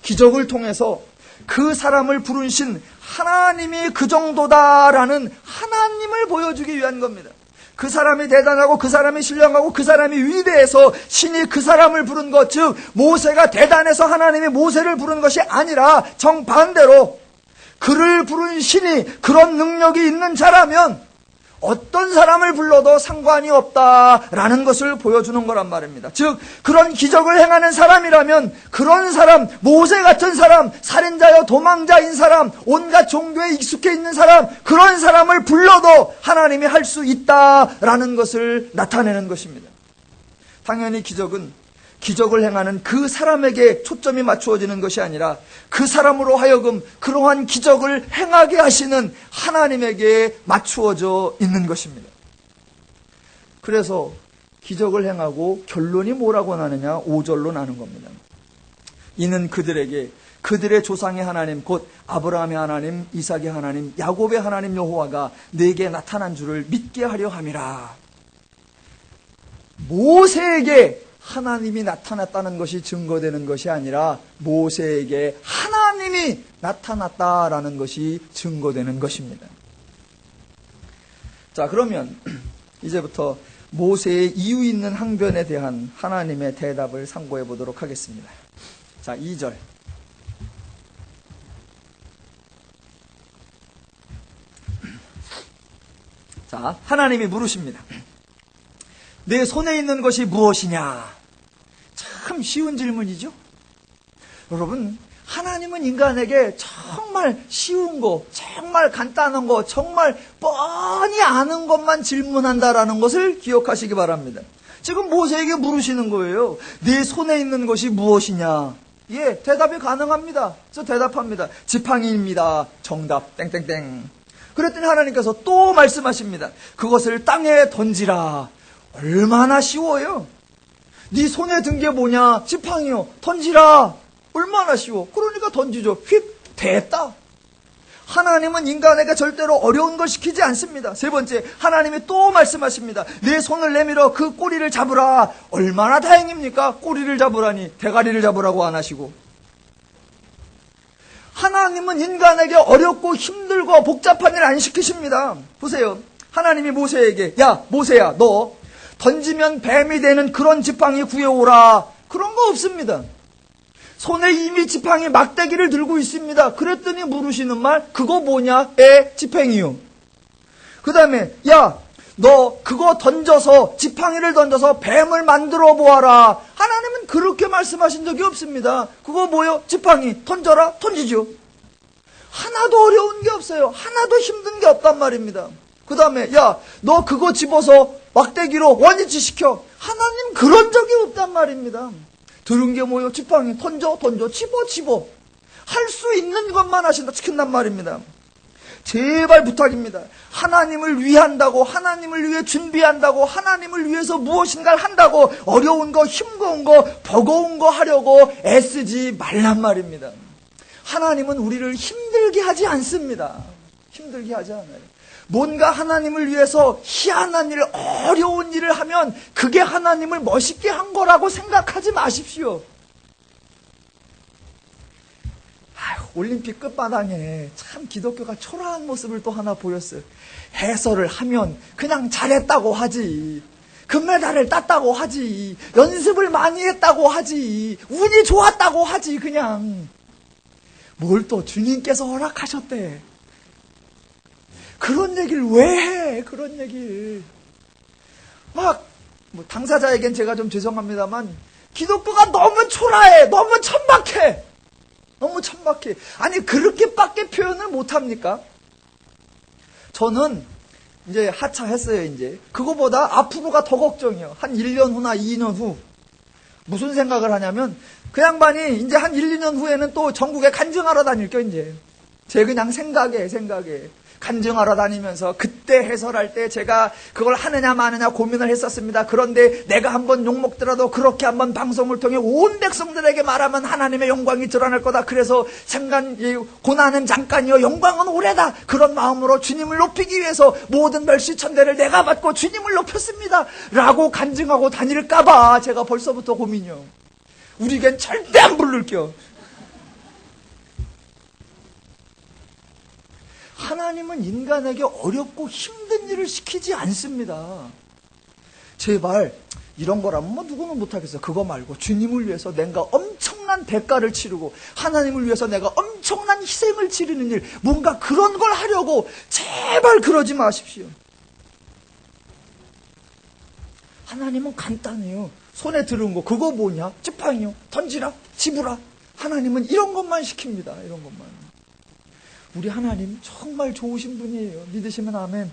기적을 통해서 그 사람을 부르신 하나님이 그 정도다라는 하나님을 보여주기 위한 겁니다. 그 사람이 대단하고 그 사람이 신령하고 그 사람이 위대해서 신이 그 사람을 부른 것, 즉 모세가 대단해서 하나님이 모세를 부른 것이 아니라 정반대로 그를 부른 신이 그런 능력이 있는 자라면 어떤 사람을 불러도 상관이 없다라는 것을 보여주는 거란 말입니다. 즉 그런 기적을 행하는 사람이라면 그런 사람, 모세 같은 사람, 살인자여 도망자인 사람, 온갖 종교에 익숙해 있는 사람, 그런 사람을 불러도 하나님이 할 수 있다라는 것을 나타내는 것입니다. 당연히 기적을 행하는 그 사람에게 초점이 맞추어지는 것이 아니라 그 사람으로 하여금 그러한 기적을 행하게 하시는 하나님에게 맞추어져 있는 것입니다. 그래서 기적을 행하고 결론이 뭐라고 나느냐? 5절로 나눈 겁니다. 이는 그들에게 그들의 조상의 하나님 곧 아브라함의 하나님, 이삭의 하나님, 야곱의 하나님 여호와가 내게 나타난 줄을 믿게 하려 함이라. 모세에게 하나님이 나타났다는 것이 증거되는 것이 아니라 모세에게 하나님이 나타났다라는 것이 증거되는 것입니다. 자, 그러면 이제부터 모세의 이유 있는 항변에 대한 하나님의 대답을 상고해 보도록 하겠습니다. 자, 2절. 자, 하나님이 물으십니다. 내 손에 있는 것이 무엇이냐? 참 쉬운 질문이죠. 여러분, 하나님은 인간에게 정말 쉬운 거, 정말 간단한 거, 정말 뻔히 아는 것만 질문한다라는 것을 기억하시기 바랍니다. 지금 모세에게 물으시는 거예요. 네 손에 있는 것이 무엇이냐? 예, 대답이 가능합니다. 그래서 대답합니다. 지팡이입니다. 정답, 땡땡땡. 그랬더니 하나님께서 또 말씀하십니다. 그것을 땅에 던지라. 얼마나 쉬워요. 네 손에 든 게 뭐냐? 지팡이요. 던지라. 얼마나 쉬워. 그러니까 던지죠. 휙. 됐다. 하나님은 인간에게 절대로 어려운 걸 시키지 않습니다. 세 번째, 하나님이 또 말씀하십니다. 내 손을 내밀어 그 꼬리를 잡으라. 얼마나 다행입니까? 꼬리를 잡으라니 대가리를 잡으라고 안 하시고. 하나님은 인간에게 어렵고 힘들고 복잡한 일 안 시키십니다. 보세요. 하나님이 모세에게 야 모세야 너 던지면 뱀이 되는 그런 지팡이 구해오라. 그런 거 없습니다. 손에 이미 지팡이 막대기를 들고 있습니다. 그랬더니 물으시는 말, 그거 뭐냐? 지팡이요. 그 다음에 야 너 그거 던져서 지팡이를 던져서 뱀을 만들어 보아라. 하나님은 그렇게 말씀하신 적이 없습니다. 그거 뭐요? 지팡이 던져라. 던지죠. 하나도 어려운 게 없어요. 하나도 힘든 게 없단 말입니다. 그 다음에 야 너 그거 집어서 막대기로 원위치 시켜. 하나님 그런 적이 없단 말입니다. 들은 게 뭐요? 지팡이 던져 집어 할 수 있는 것만 하신다 시킨단 말입니다. 제발 부탁입니다. 하나님을 위한다고, 하나님을 위해 준비한다고, 하나님을 위해서 무엇인가를 한다고 어려운 거, 힘겨운 거, 버거운 거 하려고 애쓰지 말란 말입니다. 하나님은 우리를 힘들게 하지 않습니다. 힘들게 하지 않아요. 뭔가 하나님을 위해서 희한한 일, 어려운 일을 하면 그게 하나님을 멋있게 한 거라고 생각하지 마십시오. 올림픽 끝바닥에 참 기독교가 초라한 모습을 또 하나 보였어요. 해설을 하면 그냥 잘했다고 하지. 금메달을 땄다고 하지. 연습을 많이 했다고 하지. 운이 좋았다고 하지. 그냥. 뭘 또 주님께서 허락하셨대. 그런 얘기를 왜 해? 그런 얘기를. 당사자에겐 제가 좀 죄송합니다만 기독교가 너무 초라해. 너무 천박해. 너무 천박해. 아니 그렇게밖에 표현을 못합니까? 저는 이제 하차했어요. 이제 그거보다 앞으로가 더 걱정이에요. 한 1년 후나 2년 후 무슨 생각을 하냐면 그 양반이 이제 한 1, 2년 후에는 또 전국에 간증하러 다닐 거 이제 제 그냥 생각에 간증하러 다니면서 그때 해설할 때 제가 그걸 하느냐 마느냐 고민을 했었습니다. 그런데 내가 한번 욕먹더라도 그렇게 한번 방송을 통해 온 백성들에게 말하면 하나님의 영광이 드러날 거다. 그래서 고난은 잠깐이요 영광은 오래다. 그런 마음으로 주님을 높이기 위해서 모든 멸시천대를 내가 받고 주님을 높였습니다. 라고 간증하고 다닐까봐 제가 벌써부터 고민이요. 우리겐 절대 안 부를게요. 하나님은 인간에게 어렵고 힘든 일을 시키지 않습니다. 제발 이런 거라면 뭐 누구는 못하겠어. 그거 말고 주님을 위해서 내가 엄청난 대가를 치르고 하나님을 위해서 내가 엄청난 희생을 치르는 일, 뭔가 그런 걸 하려고 제발 그러지 마십시오. 하나님은 간단해요. 손에 들은 거 그거 뭐냐? 지팡이요. 던지라, 집으라. 하나님은 이런 것만 시킵니다. 이런 것만. 우리 하나님 정말 좋으신 분이에요. 믿으시면 아멘.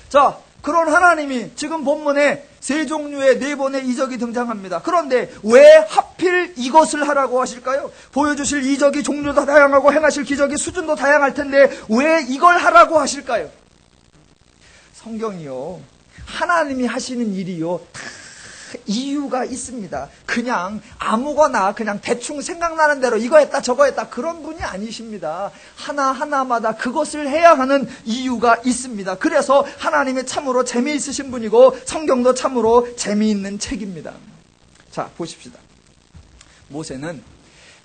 자, 그런 하나님이 지금 본문에 세 종류의 네 번의 이적이 등장합니다. 그런데 왜 하필 이것을 하라고 하실까요? 보여주실 이적이 종류도 다양하고 행하실 기적이 수준도 다양할 텐데 왜 이걸 하라고 하실까요? 성경이요, 하나님이 하시는 일이요 다 이유가 있습니다. 그냥 아무거나 그냥 대충 생각나는 대로 이거 했다 저거 했다 그런 분이 아니십니다. 하나하나마다 그것을 해야 하는 이유가 있습니다. 그래서 하나님이 참으로 재미있으신 분이고 성경도 참으로 재미있는 책입니다. 자, 보십시다. 모세는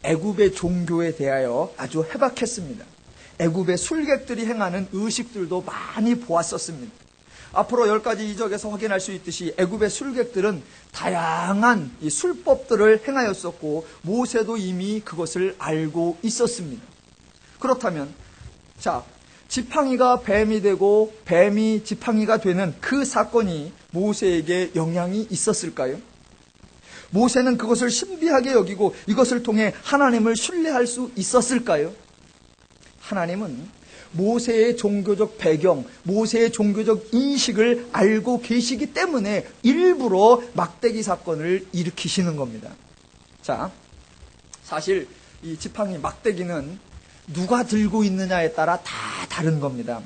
애굽의 종교에 대하여 아주 해박했습니다. 애굽의 술객들이 행하는 의식들도 많이 보았었습니다. 앞으로 10가지 이적에서 확인할 수 있듯이 애굽의 술객들은 다양한 이 술법들을 행하였었고 모세도 이미 그것을 알고 있었습니다. 그렇다면 자, 지팡이가 뱀이 되고 뱀이 지팡이가 되는 그 사건이 모세에게 영향이 있었을까요? 모세는 그것을 신비하게 여기고 이것을 통해 하나님을 신뢰할 수 있었을까요? 하나님은 모세의 종교적 배경, 모세의 종교적 인식을 알고 계시기 때문에 일부러 막대기 사건을 일으키시는 겁니다. 자, 사실 이 지팡이 막대기는 누가 들고 있느냐에 따라 다 다른 겁니다.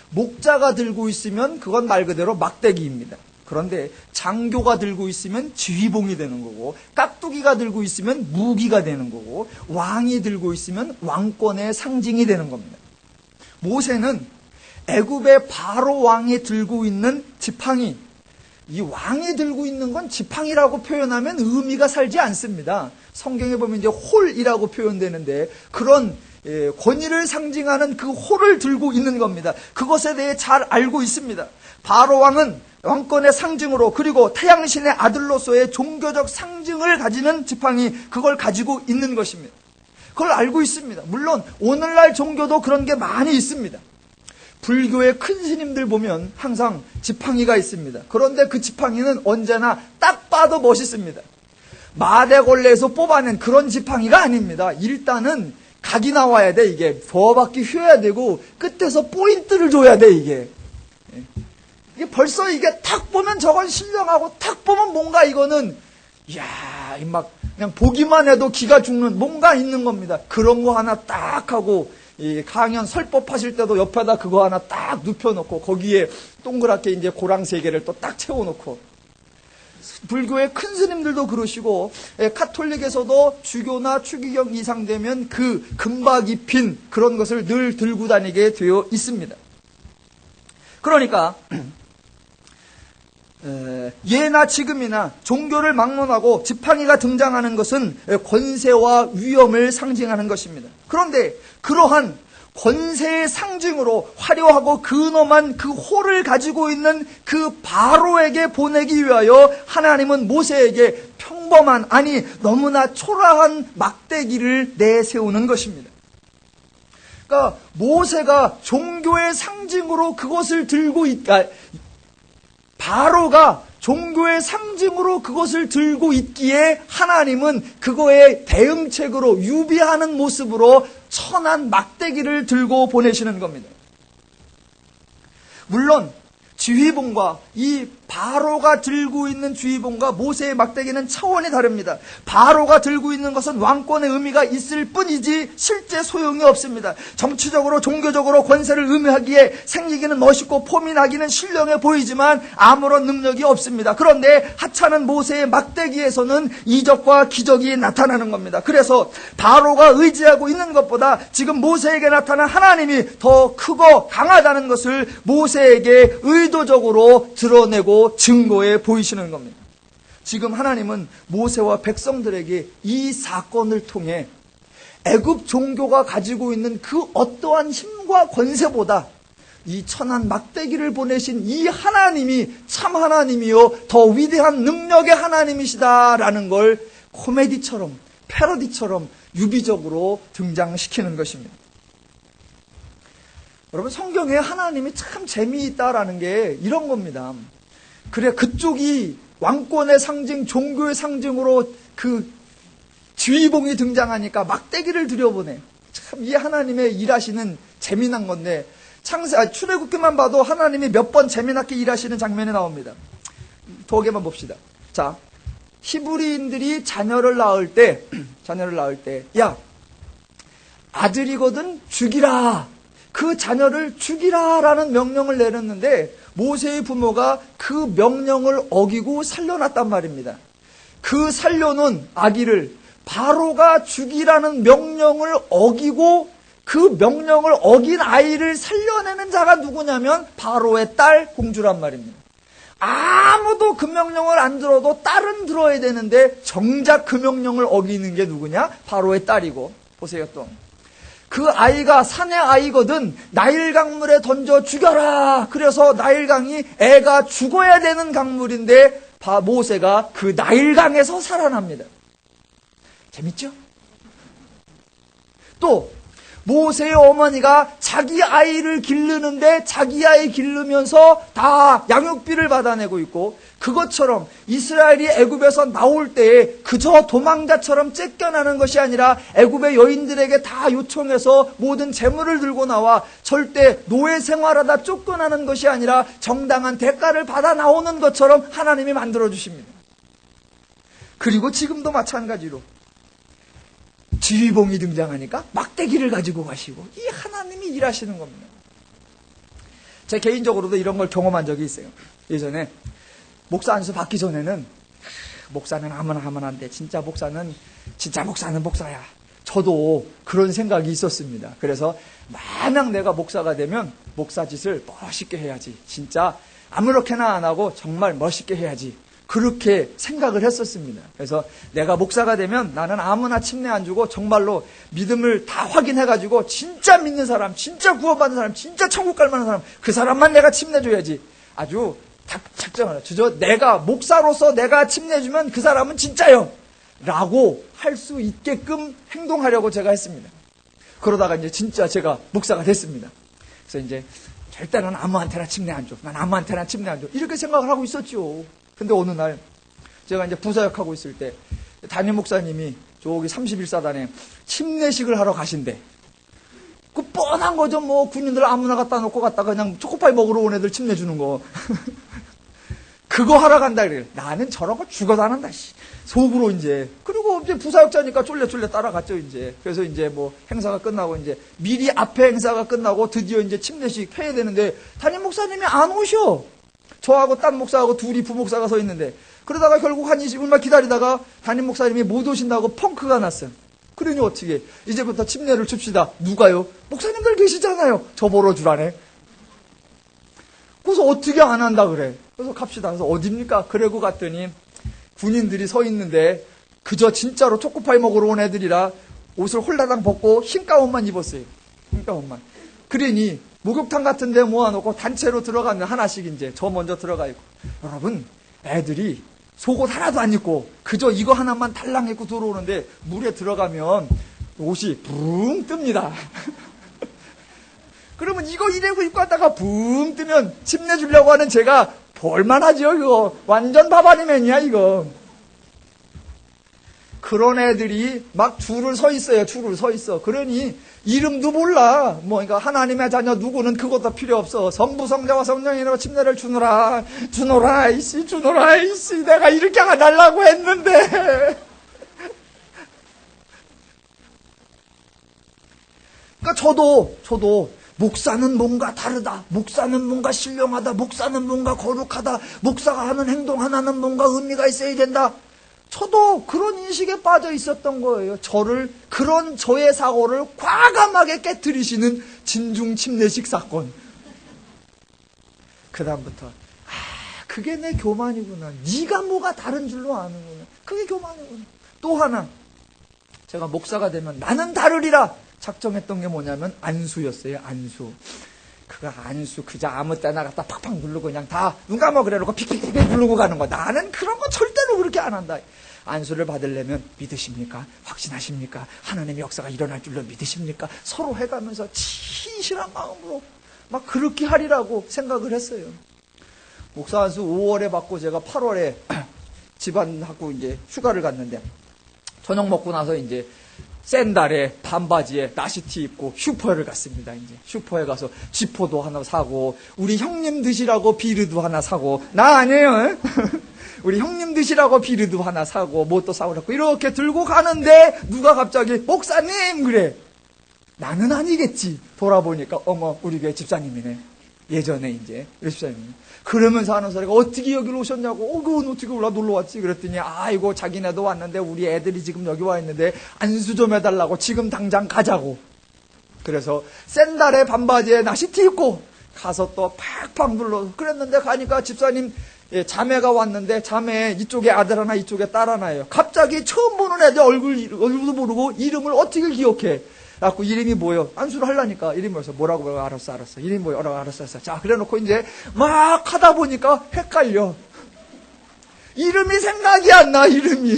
목자가 들고 있으면 그건 말 그대로 막대기입니다. 그런데 장교가 들고 있으면 지휘봉이 되는 거고, 깍두기가 들고 있으면 무기가 되는 거고, 왕이 들고 있으면 왕권의 상징이 되는 겁니다. 모세는 애굽의 바로 왕이 들고 있는 지팡이, 이 왕이 들고 있는 건 지팡이라고 표현하면 의미가 살지 않습니다. 성경에 보면 이제 홀이라고 표현되는데 그런 권위를 상징하는 그 홀을 들고 있는 겁니다. 그것에 대해 잘 알고 있습니다. 바로 왕은 왕권의 상징으로, 그리고 태양신의 아들로서의 종교적 상징을 가지는 지팡이, 그걸 가지고 있는 것입니다. 그걸 알고 있습니다. 물론 오늘날 종교도 그런 게 많이 있습니다. 불교의 큰 스님들 보면 항상 지팡이가 있습니다. 그런데 그 지팡이는 언제나 딱 봐도 멋있습니다. 마대걸레에서 뽑아낸 그런 지팡이가 아닙니다. 일단은 각이 나와야 돼. 이게 버바퀴 휘어야 되고 끝에서 포인트를 줘야 돼. 이게 벌써 이게 탁 보면 저건 신령하고 탁 보면 뭔가 이거는 이야 막 그냥 보기만 해도 기가 죽는 뭔가 있는 겁니다. 그런 거 하나 딱 하고 이 강연 설법하실 때도 옆에다 그거 하나 딱 눕혀놓고 거기에 동그랗게 이제 고랑 3개를 또 딱 채워놓고, 불교의 큰 스님들도 그러시고 카톨릭에서도 주교나 추기경 이상 되면 그 금박이 핀 그런 것을 늘 들고 다니게 되어 있습니다. 그러니까 예나 지금이나 종교를 막론하고 지팡이가 등장하는 것은 권세와 위엄을 상징하는 것입니다. 그런데 그러한 권세의 상징으로 화려하고 근엄한 그 홀을 가지고 있는 그 바로에게 보내기 위하여 하나님은 모세에게 평범한, 아니 너무나 초라한 막대기를 내세우는 것입니다. 그러니까 모세가 종교의 상징으로 그것을 들고 바로가 종교의 상징으로 그것을 들고 있기에 하나님은 그거의 대응책으로 유비하는 모습으로 천한 막대기를 들고 보내시는 겁니다. 물론 지휘봉과 이 바로가 들고 있는 지휘봉과 모세의 막대기는 차원이 다릅니다. 바로가 들고 있는 것은 왕권의 의미가 있을 뿐이지 실제 소용이 없습니다. 정치적으로 종교적으로 권세를 의미하기에 생기기는 멋있고 폼이 나기는 신령해 보이지만 아무런 능력이 없습니다. 그런데 하찮은 모세의 막대기에서는 이적과 기적이 나타나는 겁니다. 그래서 바로가 의지하고 있는 것보다 지금 모세에게 나타난 하나님이 더 크고 강하다는 것을 모세에게 의도적으로 드러내고 증거해 보이시는 겁니다. 지금 하나님은 모세와 백성들에게 이 사건을 통해 애굽 종교가 가지고 있는 그 어떠한 힘과 권세보다 이 천한 막대기를 보내신 이 하나님이 참 하나님이요 더 위대한 능력의 하나님이시다라는 걸 코미디처럼 패러디처럼 유비적으로 등장시키는 것입니다. 여러분, 성경에 하나님이 참 재미있다라는 게 이런 겁니다. 그래, 그쪽이 왕권의 상징, 종교의 상징으로 그 지휘봉이 등장하니까 막대기를 들여보내. 참 이 하나님의 일하시는 재미난 건데, 출애굽기만 봐도 하나님이 몇 번 재미나게 일하시는 장면이 나옵니다. 두 개만 봅시다. 자, 히브리인들이 자녀를 낳을 때, 야, 아들이거든 죽이라. 그 자녀를 죽이라라는 명령을 내렸는데 모세의 부모가 그 명령을 어기고 살려놨단 말입니다. 그 살려놓은 아기를 바로가 죽이라는 명령을 어기고 그 명령을 어긴 아이를 살려내는 자가 누구냐면 바로의 딸 공주란 말입니다. 아무도 그 명령을 안 들어도 딸은 들어야 되는데 정작 그 명령을 어기는 게 누구냐? 바로의 딸이고. 보세요 또. 그 아이가 산의 아이거든 나일 강물에 던져 죽여라. 그래서 나일 강이 애가 죽어야 되는 강물인데 모세가 그 나일 강에서 살아납니다. 재밌죠? 또 모세의 어머니가 자기 아이를 기르는데 자기 아이 기르면서 다 양육비를 받아내고 있고, 그것처럼 이스라엘이 애굽에서 나올 때에 그저 도망자처럼 쫓겨나는 것이 아니라 애굽의 여인들에게 다 요청해서 모든 재물을 들고 나와 절대 노예 생활하다 쫓겨나는 것이 아니라 정당한 대가를 받아 나오는 것처럼 하나님이 만들어주십니다. 그리고 지금도 마찬가지로 지휘봉이 등장하니까 막대기를 가지고 가시고, 이 하나님이 일하시는 겁니다. 제 개인적으로도 이런 걸 경험한 적이 있어요. 예전에 목사 안수 받기 전에는 목사는 아무나 하면 안 돼. 진짜 목사는 목사야. 저도 그런 생각이 있었습니다. 그래서 만약 내가 목사가 되면 목사 짓을 멋있게 해야지. 진짜 아무렇게나 안 하고 정말 멋있게 해야지. 그렇게 생각을 했었습니다. 그래서 내가 목사가 되면 나는 아무나 침례 안 주고 정말로 믿음을 다 확인해가지고 진짜 믿는 사람, 진짜 구원받는 사람, 진짜 천국 갈 만한 사람, 그 사람만 내가 침례 줘야지. 아주 작정을 하죠. 내가 목사로서 내가 침례 주면 그 사람은 진짜요 라고 할 수 있게끔 행동하려고 제가 했습니다. 그러다가 이제 진짜 제가 목사가 됐습니다. 그래서 이제 절대 난 아무한테나 침례 안 줘. 난 아무한테나 침례 안 줘. 이렇게 생각을 하고 있었죠. 근데 어느 날 제가 이제 부사역하고 있을 때 담임 목사님이 저기 31사단에 침례식을 하러 가신대. 그 뻔한 거죠. 뭐 군인들 아무나 갖다 놓고 갔다가 그냥 초코파이 먹으러 온 애들 침례 주는 거. 그거 하러 간다 그래요. 나는 저런 거 죽어도 안 한다. 속으로 이제. 그리고 이제 부사역자니까 쫄래 따라갔죠 이제. 그래서 이제 뭐 행사가 끝나고 이제 미리 앞에 행사가 끝나고 드디어 이제 침례식 해야 되는데 담임 목사님이 안 오셔. 저하고 딴 목사하고 둘이 부목사가 서 있는데, 그러다가 결국 한 20분만 기다리다가 담임 목사님이 못 오신다고 펑크가 났어요. 그러니 어떻게 이제부터 침례를 줍시다. 누가요? 목사님들 계시잖아요. 저 보러 주라네. 그래서 어떻게 안 한다 그래. 그래서 갑시다. 그래서 어딥니까? 그러고 갔더니 군인들이 서 있는데 그저 진짜로 초코파이 먹으러 온 애들이라 옷을 홀라당 벗고 흰 가운만 입었어요. 흰 가운만. 그러니 목욕탕 같은 데 모아놓고 단체로 들어가면 하나씩 이제 저 먼저 들어가 있고, 여러분 애들이 속옷 하나도 안 입고 그저 이거 하나만 달랑 입고 들어오는데 물에 들어가면 옷이 붕 뜹니다. 그러면 이거 이래고 입고 왔다가 붕 뜨면 침내 주려고 하는 제가 볼만하죠. 이거 완전 바바리맨이야 이거. 그런 애들이 막 줄을 서 있어요. 줄을 서 있어. 그러니 이름도 몰라. 그러니까 하나님의 자녀 누구는 그것도 필요 없어. 성부 성자와 성령이라고 침례를 주노라. 주노라 이씨, 주노라 이씨. 내가 이렇게 안 하려고 했는데. 그러니까 저도 목사는 뭔가 다르다. 목사는 뭔가 신령하다. 목사는 뭔가 거룩하다. 목사가 하는 행동 하나는 뭔가 의미가 있어야 된다. 저도 그런 인식에 빠져 있었던 거예요. 그런 저의 사고를 과감하게 깨트리시는 진중 침례식 사건. 그 다음부터 그게 내 교만이구나. 네가 뭐가 다른 줄로 아는구나. 그게 교만이구나. 또 하나, 제가 목사가 되면 나는 다르리라 작정했던 게 뭐냐면 안수였어요. 안수 그저 아무 때나 갖다 팍팍 누르고 그냥 다 눈 감아 그래놓고 픽픽픽 누르고 가는 거야. 나는 그런 거 절대로 그렇게 안 한다. 안수를 받으려면 믿으십니까? 확신하십니까? 하나님의 역사가 일어날 줄로 믿으십니까? 서로 해가면서 진실한 마음으로 막 그렇게 하리라고 생각을 했어요. 목사 안수 5월에 받고 제가 8월에 집안하고 이제 휴가를 갔는데, 저녁 먹고 나서 이제 샌달에 반바지에 나시티 입고 슈퍼를 갔습니다. 이제 슈퍼에 가서 지포도 하나 사고, 우리 형님 드시라고 비르도 하나 사고, 나 아니에요. 우리 형님 드시라고 비르도 하나 사고, 뭐 또 사고 그랬고, 이렇게 들고 가는데 누가 갑자기 목사님 그래. 나는 아니겠지. 돌아보니까 어머 우리 교회 집사님이네. 예전에 이제 우리 집사님. 그러면서 하는 소리가 어떻게 여기로 오셨냐고. 그건 어떻게 올라 놀러 왔지. 그랬더니 아이고 자기네도 왔는데 우리 애들이 지금 여기 와 있는데 안수 좀 해달라고 지금 당장 가자고. 그래서 샌달에 반바지에 나시티 입고 가서 또 팍팍 눌러. 그랬는데 가니까 집사님 자매가 왔는데, 자매 이쪽에 아들 하나 이쪽에 딸 하나예요. 갑자기 처음 보는 애들 얼굴도 모르고 이름을 어떻게 기억해. 그래갖고 이름이 뭐요? 안수를 하려니까 이름이 뭐였어? 뭐라고? 알았어. 이름이 뭐요? 알았어. 자, 그래 놓고 이제 막 하다 보니까 헷갈려. 이름이 생각이 안 나, 이름이.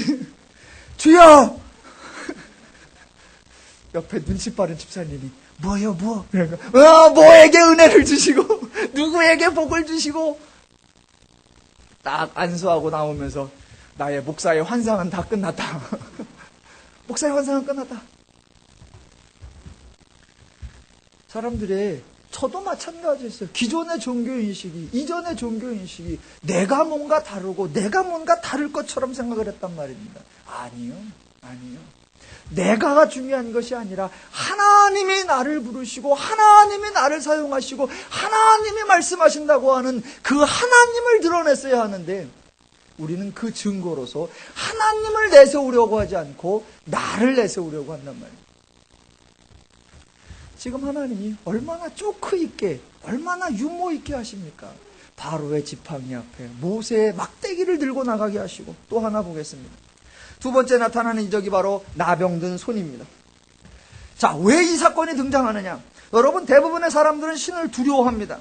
주여! 옆에 눈치 빠른 집사님이 뭐요? 그러니까 뭐에게 은혜를 주시고 누구에게 복을 주시고. 딱 안수하고 나오면서 나의 목사의 환상은 다 끝났다. 목사의 환상은 끝났다. 사람들의, 저도 마찬가지였어요. 기존의 종교인식이, 이전의 종교인식이 내가 뭔가 다르고 내가 뭔가 다를 것처럼 생각을 했단 말입니다. 아니요. 내가가 중요한 것이 아니라 하나님이 나를 부르시고 하나님이 나를 사용하시고 하나님이 말씀하신다고 하는 그 하나님을 드러냈어야 하는데, 우리는 그 증거로서 하나님을 내세우려고 하지 않고 나를 내세우려고 한단 말이에요. 지금 하나님이 얼마나 쪼크 있게, 얼마나 유머 있게 하십니까? 바로의 지팡이 앞에 모세의 막대기를 들고 나가게 하시고. 또 하나 보겠습니다. 두 번째 나타나는 이적이 바로 나병든 손입니다. 자, 왜 이 사건이 등장하느냐? 여러분, 대부분의 사람들은 신을 두려워합니다.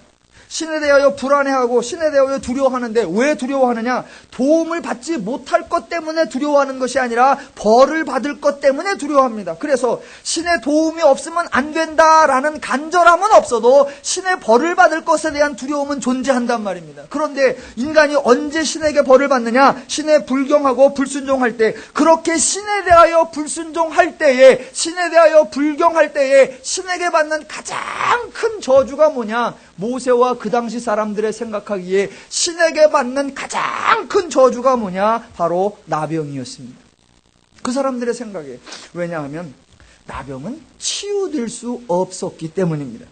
신에 대하여 불안해하고 신에 대하여 두려워하는데, 왜 두려워하느냐? 도움을 받지 못할 것 때문에 두려워하는 것이 아니라 벌을 받을 것 때문에 두려워합니다. 그래서 신의 도움이 없으면 안 된다라는 간절함은 없어도 신의 벌을 받을 것에 대한 두려움은 존재한단 말입니다. 그런데 인간이 언제 신에게 벌을 받느냐? 신에 불경하고 불순종할 때. 그렇게 신에 대하여 불순종할 때에, 신에 대하여 불경할 때에 신에게 받는 가장 큰 저주가 뭐냐? 모세와 그 당시 사람들의 생각하기에 신에게 받는 가장 큰 저주가 뭐냐? 바로 나병이었습니다. 그 사람들의 생각에. 왜냐하면 나병은 치유될 수 없었기 때문입니다.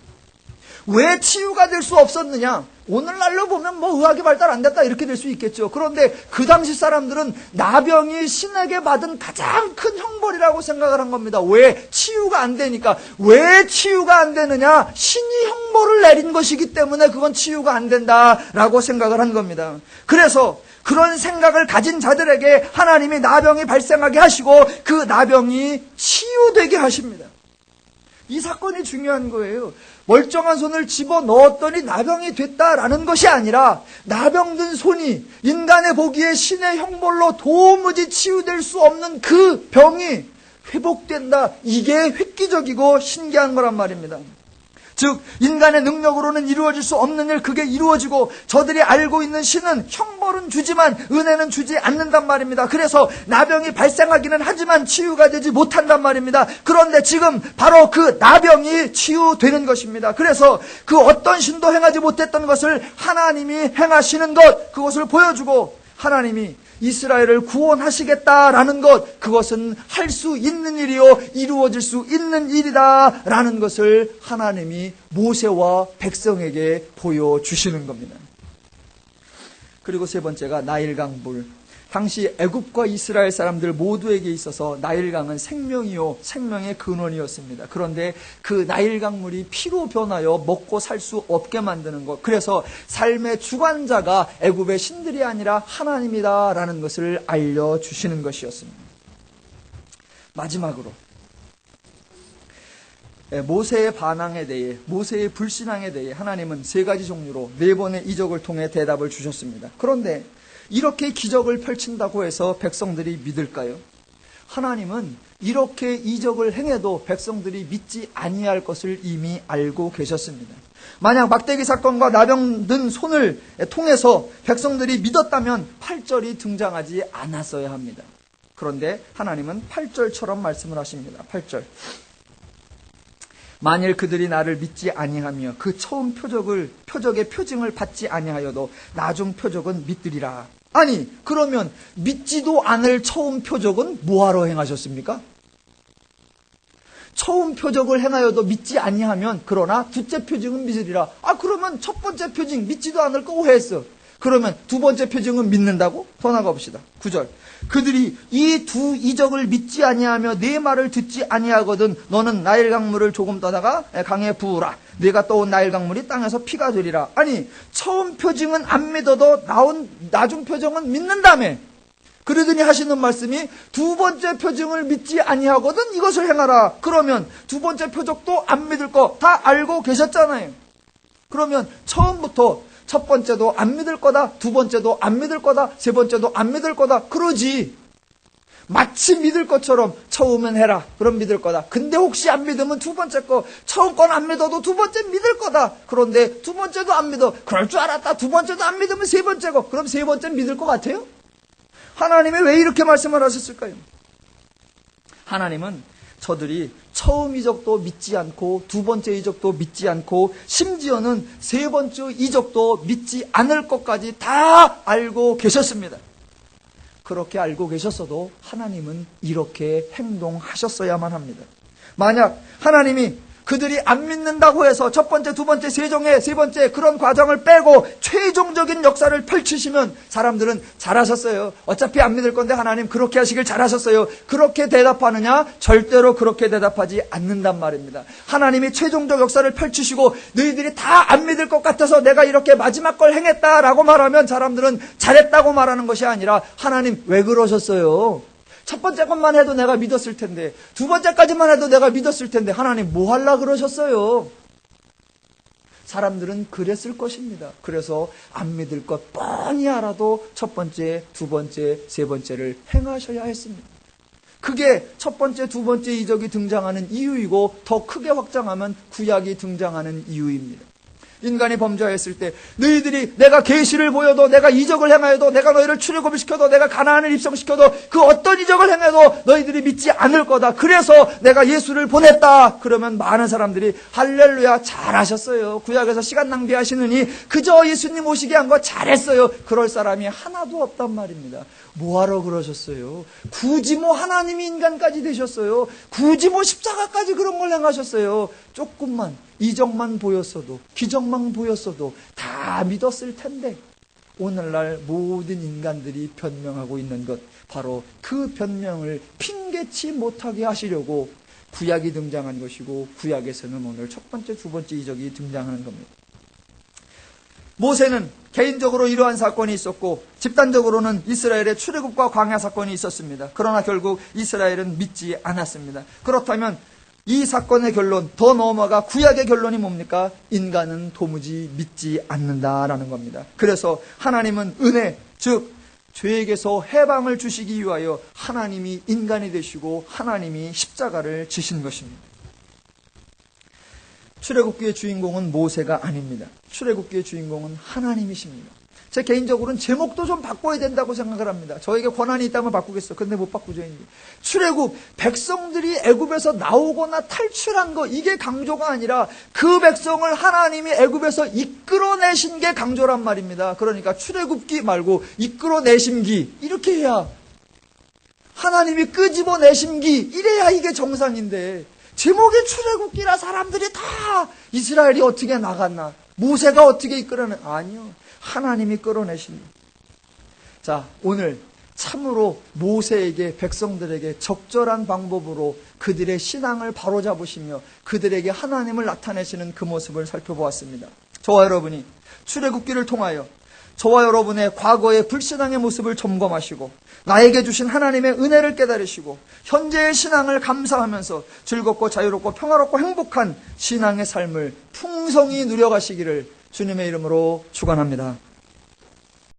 왜 치유가 될 수 없었느냐? 오늘날로 보면 뭐 의학이 발달 안 됐다 이렇게 될 수 있겠죠. 그런데 그 당시 사람들은 나병이 신에게 받은 가장 큰 형벌이라고 생각을 한 겁니다. 왜? 치유가 안 되니까. 왜 치유가 안 되느냐? 신이 형벌을 내린 것이기 때문에 그건 치유가 안 된다라고 생각을 한 겁니다. 그래서 그런 생각을 가진 자들에게 하나님이 나병이 발생하게 하시고 그 나병이 치유되게 하십니다. 이 사건이 중요한 거예요. 멀쩡한 손을 집어넣었더니 나병이 됐다라는 것이 아니라, 나병든 손이 인간의 보기에 신의 형벌로 도무지 치유될 수 없는 그 병이 회복된다. 이게 획기적이고 신기한 거란 말입니다. 즉 인간의 능력으로는 이루어질 수 없는 일, 그게 이루어지고 저들이 알고 있는 신은 형벌은 주지만 은혜는 주지 않는단 말입니다. 그래서 나병이 발생하기는 하지만 치유가 되지 못한단 말입니다. 그런데 지금 바로 그 나병이 치유되는 것입니다. 그래서 그 어떤 신도 행하지 못했던 것을 하나님이 행하시는 것, 그것을 보여주고 하나님이 이스라엘을 구원하시겠다라는 것, 그것은 할 수 있는 일이요 이루어질 수 있는 일이다라는 것을 하나님이 모세와 백성에게 보여주시는 겁니다. 그리고 세 번째가 나일강물. 당시 애굽과 이스라엘 사람들 모두에게 있어서 나일강은 생명이요 생명의 근원이었습니다. 그런데 그 나일강물이 피로 변하여 먹고 살 수 없게 만드는 것, 그래서 삶의 주관자가 애굽의 신들이 아니라 하나님이다라는 것을 알려주시는 것이었습니다. 마지막으로 모세의 반항에 대해, 모세의 불신앙에 대해 하나님은 세 가지 종류로 네 번의 이적을 통해 대답을 주셨습니다. 그런데 이렇게 기적을 펼친다고 해서 백성들이 믿을까요? 하나님은 이렇게 이적을 행해도 백성들이 믿지 아니할 것을 이미 알고 계셨습니다. 만약 막대기 사건과 나병 든 손을 통해서 백성들이 믿었다면 8절이 등장하지 않았어야 합니다. 그런데 하나님은 8절처럼 말씀을 하십니다. 8절. 만일 그들이 나를 믿지 아니하며 그 처음 표적의 표징을 받지 아니하여도 나중 표적은 믿으리라. 아니, 그러면 믿지도 않을 처음 표적은 뭐하러 행하셨습니까? 처음 표적을 행하여도 믿지 아니하면 그러나 둘째 표징은 믿으리라. 그러면 첫 번째 표징 믿지도 않을 거 왜 했어? 그러면 두 번째 표징은 믿는다고? 더 나가 봅시다. 9절. 그들이 이 두 이적을 믿지 아니하며 내 말을 듣지 아니하거든 너는 나일 강물을 조금 떠다가 강에 부으라. 내가 떠온 나일 강물이 땅에서 피가 되리라. 아니, 처음 표징은 안 믿어도 나중 표징은 믿는다며. 그러더니 하시는 말씀이 두 번째 표징을 믿지 아니하거든 이것을 행하라. 그러면 두 번째 표적도 안 믿을 거 다 알고 계셨잖아요. 그러면 처음부터 첫 번째도 안 믿을 거다, 두 번째도 안 믿을 거다, 세 번째도 안 믿을 거다, 그러지. 마치 믿을 것처럼 처음엔 해라, 그럼 믿을 거다. 근데 혹시 안 믿으면 두 번째 거, 처음 건 안 믿어도 두 번째 믿을 거다. 그런데 두 번째도 안 믿어, 그럴 줄 알았다. 두 번째도 안 믿으면 세 번째 거, 그럼 세 번째 믿을 것 같아요? 하나님이 왜 이렇게 말씀을 하셨을까요? 하나님은 저들이 처음 이적도 믿지 않고 두 번째 이적도 믿지 않고 심지어는 세 번째 이적도 믿지 않을 것까지 다 알고 계셨습니다. 그렇게 알고 계셨어도 하나님은 이렇게 행동하셨어야만 합니다. 만약 하나님이 그들이 안 믿는다고 해서 첫 번째, 두 번째, 세 번째 그런 과정을 빼고 최종적인 역사를 펼치시면 사람들은 잘하셨어요. 어차피 안 믿을 건데 하나님 그렇게 하시길 잘하셨어요. 그렇게 대답하느냐? 절대로 그렇게 대답하지 않는단 말입니다. 하나님이 최종적 역사를 펼치시고 너희들이 다 안 믿을 것 같아서 내가 이렇게 마지막 걸 행했다라고 말하면 사람들은 잘했다고 말하는 것이 아니라 하나님 왜 그러셨어요? 첫 번째 것만 해도 내가 믿었을 텐데, 두 번째까지만 해도 내가 믿었을 텐데 하나님 뭐 하려고 그러셨어요? 사람들은 그랬을 것입니다. 그래서 안 믿을 것 뻔히 알아도 첫 번째, 두 번째, 세 번째를 행하셔야 했습니다. 그게 첫 번째, 두 번째 이적이 등장하는 이유이고 더 크게 확장하면 구약이 등장하는 이유입니다. 인간이 범죄했을 때 너희들이 내가 계시를 보여도 내가 이적을 행하여도 내가 너희를 출애굽을 시켜도 내가 가나안을 입성시켜도 그 어떤 이적을 행해도 너희들이 믿지 않을 거다. 그래서 내가 예수를 보냈다. 그러면 많은 사람들이 할렐루야 잘하셨어요. 구약에서 시간 낭비하시느니 그저 예수님 오시게 한 거 잘했어요. 그럴 사람이 하나도 없단 말입니다. 뭐하러 그러셨어요? 굳이 뭐 하나님이 인간까지 되셨어요? 굳이 뭐 십자가까지 그런 걸 행하셨어요? 조금만 이적만 보였어도 기적만 보였어도 다 믿었을 텐데 오늘날 모든 인간들이 변명하고 있는 것 바로 그 변명을 핑계치 못하게 하시려고 구약이 등장한 것이고 구약에서는 오늘 첫 번째 두 번째 이적이 등장하는 겁니다. 모세는 개인적으로 이러한 사건이 있었고 집단적으로는 이스라엘의 출애굽과 광야 사건이 있었습니다. 그러나 결국 이스라엘은 믿지 않았습니다. 그렇다면 이 사건의 결론, 더 넘어가 구약의 결론이 뭡니까? 인간은 도무지 믿지 않는다라는 겁니다. 그래서 하나님은 은혜, 즉 죄에게서 해방을 주시기 위하여 하나님이 인간이 되시고 하나님이 십자가를 지신 것입니다. 출애굽기의 주인공은 모세가 아닙니다. 출애굽기의 주인공은 하나님이십니다. 제 개인적으로는 제목도 좀 바꿔야 된다고 생각을 합니다. 저에게 권한이 있다면 바꾸겠어. 근데 못 바꾸죠. 이제. 출애굽, 백성들이 애굽에서 나오거나 탈출한 거, 이게 강조가 아니라 그 백성을 하나님이 애굽에서 이끌어내신 게 강조란 말입니다. 그러니까 출애굽기 말고 이끌어내심기, 이렇게 해야, 하나님이 끄집어내심기, 이래야 이게 정상인데, 제목이 출애굽기라 사람들이 다 이스라엘이 어떻게 나갔나, 모세가 어떻게 이끌어내, 아니요. 하나님이 끌어내십니다. 자, 오늘 참으로 모세에게, 백성들에게 적절한 방법으로 그들의 신앙을 바로잡으시며 그들에게 하나님을 나타내시는 그 모습을 살펴보았습니다. 저와 여러분이 출애굽기를 통하여 저와 여러분의 과거의 불신앙의 모습을 점검하시고 나에게 주신 하나님의 은혜를 깨달으시고 현재의 신앙을 감사하면서 즐겁고 자유롭고 평화롭고 행복한 신앙의 삶을 풍성히 누려가시기를 주님의 이름으로 축원합니다.